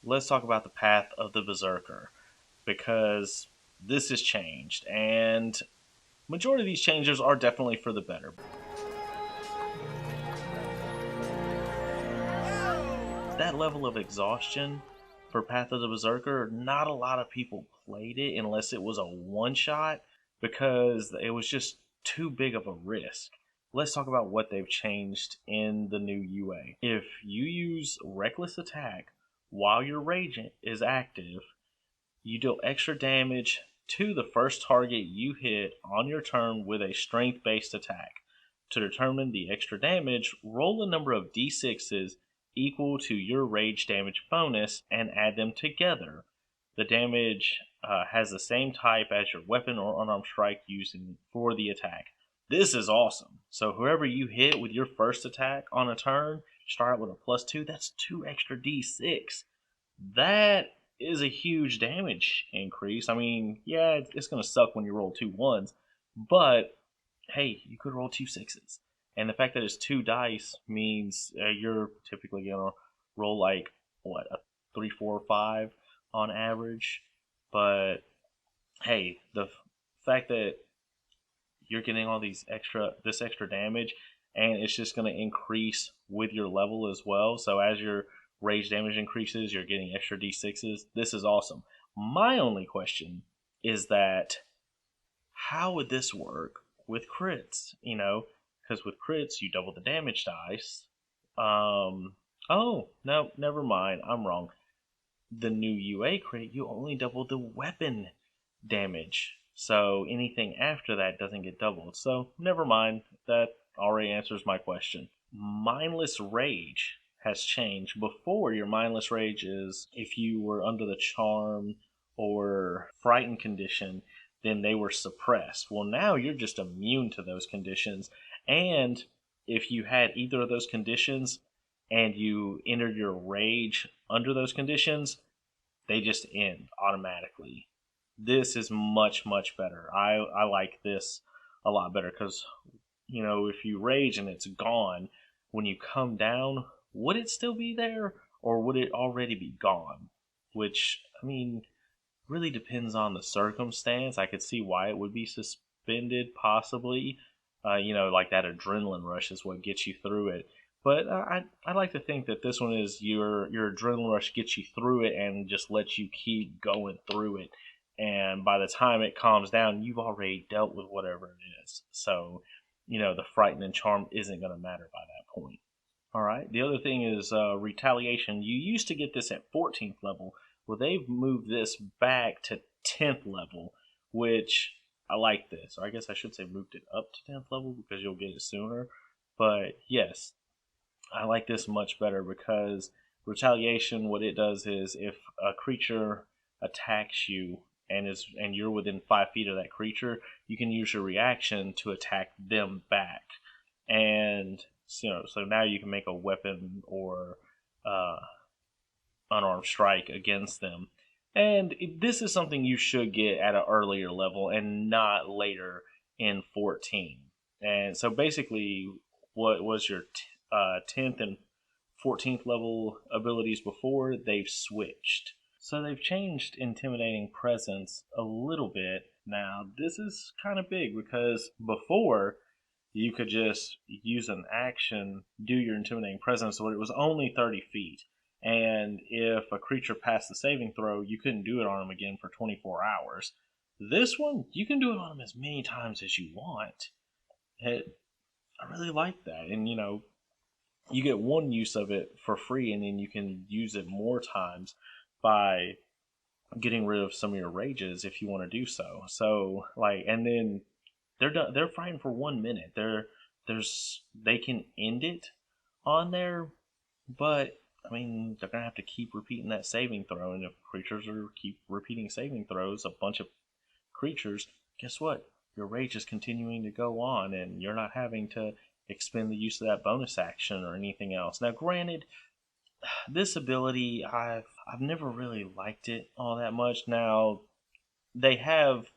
let's talk about the path of the Berserker because this has changed, and majority of these changes are definitely for the better. That level of exhaustion for Path of the Berserker, not a lot of people played it unless it was a one shot because it was just too big of a risk. Let's talk about what they've changed in the new UA. If you use Reckless Attack while your rage is active, you deal extra damage to the first target you hit on your turn with a strength based attack. To determine the extra damage, roll a number of d6s equal to your rage damage bonus and add them together. The damage has the same type as your weapon or unarmed strike using for the attack. This is awesome. So whoever you hit with your first attack on a turn, start out with a +2. That's 2 extra d6. That is a huge damage increase. I mean, yeah, it's going to suck when you roll 2 1s, but hey, you could roll 2 6s. And the fact that it's 2 dice means you're typically going to roll like, what, a 3, 4, 5 on average. But hey, the fact that you're getting all this extra damage, and it's just going to increase with your level as well. So as your rage damage increases, you're getting extra d6s. This is awesome. My only question is that how would this work with crits? Because with crits you double the damage dice. Oh no, never mind. I'm wrong. The new UA crit, you only double the weapon damage. So anything after that doesn't get doubled. So never mind. That already answers my question. Mindless Rage has changed. Before, your Mindless Rage is if you were under the charm or frightened condition, then they were suppressed. Well, now you're just immune to those conditions. And if you had either of those conditions and you entered your rage under those conditions, they just end automatically. This is much, much better. I like this a lot better because, if you rage and it's gone, when you come down, would it still be there or would it already be gone? Which, I mean, really depends on the circumstance. I could see why it would be suspended, possibly. Like that adrenaline rush is what gets you through it. But I like to think that this one is your adrenaline rush gets you through it and just lets you keep going through it. And by the time it calms down, you've already dealt with whatever it is. So, the frighten and charm isn't going to matter by that point. All right. The other thing is retaliation. You used to get this at 14th level. Well, they've moved this back to 10th level, which I like this. Or I guess I should say moved it up to 10th level because you'll get it sooner. But yes, I like this much better because retaliation, what it does is if a creature attacks you and you're within 5 feet of that creature, you can use your reaction to attack them back. And so now you can make a weapon or uh, unarmed strike against them. And this is something you should get at an earlier level and not later in 14. And so basically, what was your 10th and 14th level abilities before, they've switched. So they've changed Intimidating Presence a little bit. Now, this is kind of big because before you could just use an action, do your Intimidating Presence, so it was only 30 feet. And if a creature passed the saving throw, you couldn't do it on them again for 24 hours. This one, you can do it on them as many times as you want. I really like that. And, you get one use of it for free, and then you can use it more times by getting rid of some of your rages if you want to do so. So, and then they're done, they're fighting for 1 minute. They can end it on there, but I mean they're gonna have to keep repeating that saving throw, and if creatures are keep repeating saving throws, a bunch of creatures, guess what? Your rage is continuing to go on, and you're not having to expend the use of that bonus action or anything else. Now, granted, this ability I've never really liked it all that much. Now, they have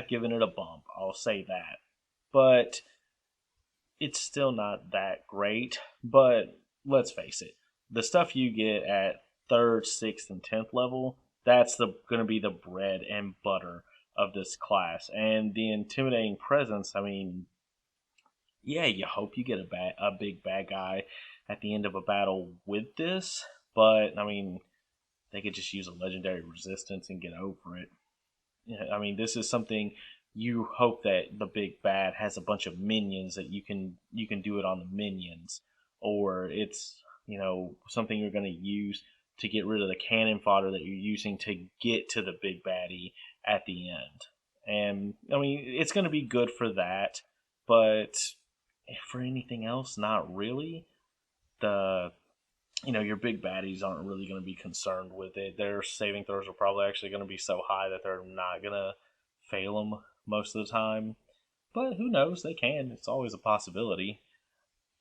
given it a bump. I'll say that, but it's still not that great. But let's face it, the stuff you get at 3rd, 6th, and 10th level, that's going to be the bread and butter of this class. And the intimidating presence, I mean, yeah, you hope you get a big bad guy at the end of a battle with this, but I mean, they could just use a legendary resistance and get over it. Yeah, I mean, this is something you hope that the big bad has a bunch of minions that you can do it on the minions, or it's something you're going to use to get rid of the cannon fodder that you're using to get to the big baddie at the end. And I mean, it's going to be good for that, but for anything else, not really. The your big baddies aren't really going to be concerned with it. Their saving throws are probably actually going to be so high that they're not going to fail them most of the time. But who knows? They can. It's always a possibility.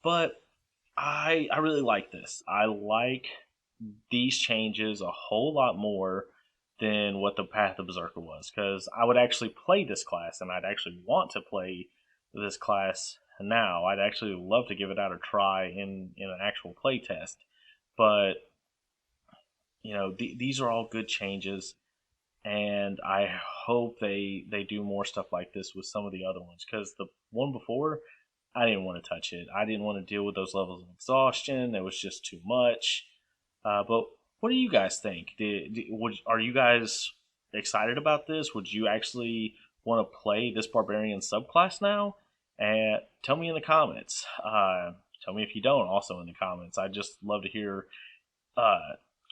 But I really like this. I like these changes a whole lot more than what the Path of Berserker was, because I would actually play this class, and I'd actually want to play this class now. I'd actually love to give it out a try in an actual play test. But these are all good changes, and I hope they do more stuff like this with some of the other ones, because the one before, I didn't want to touch it. I didn't want to deal with those levels of exhaustion. It was just too much. But what do you guys think? Are you guys excited about this? Would you actually want to play this barbarian subclass now? And tell me in the comments. Tell me if you don't, also in the comments. I'd just love to hear uh,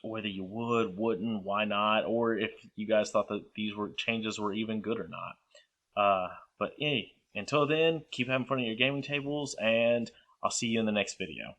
whether you would, wouldn't, why not, or if you guys thought that these changes were even good or not. But hey, until then, keep having fun at your gaming tables, and I'll see you in the next video.